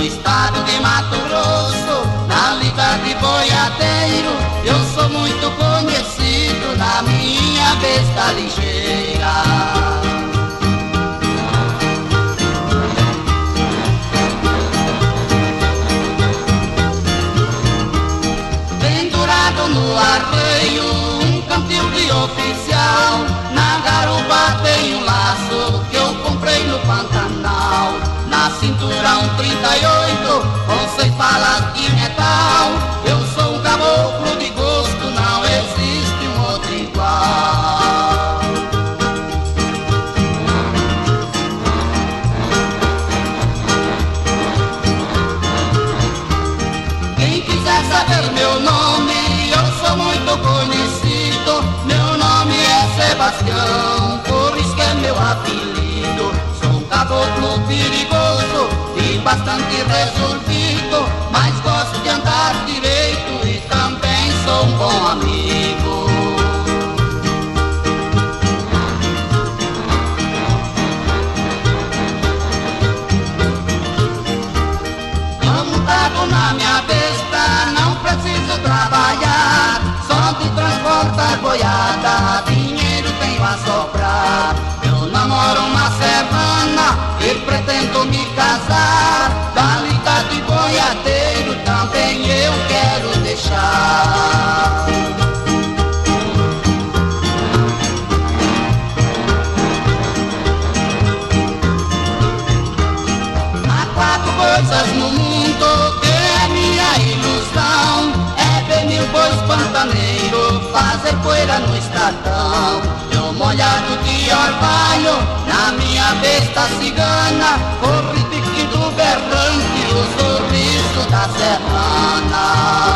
no estado de Mato Grosso, na lida de boiadeiro, eu sou muito conhecido na minha besta ligeira. Pendurado no arreio, um cantil de oficial, na garupa tem um laço que eu comprei no Pantanal. Na cintura um 38, com 6 balas de metal. Eu sou um caboclo de gosto, não existe um outro igual. Quem quiser saber meu nome, eu sou muito conhecido. Meu nome é Sebastião, por isso que é meu apelido. Sou um caboclo perigoso e bastante resolvido, mas gosto de andar direito e também sou um bom amigo. Eu montado na minha besta, não preciso trabalhar, só de transportar boiada, dinheiro tenho a sobrar. Eu namoro uma semana e pretendo me casar, da lida de boiadeiro também eu quero deixar. Há 4 coisas no mundo que é minha ilusão: é ver 1000 bois pantaneiros, fazer poeira no estradão. Eu molhado de orvalho na minha besta cigana, corre pique do berrante, o sorriso da serrana.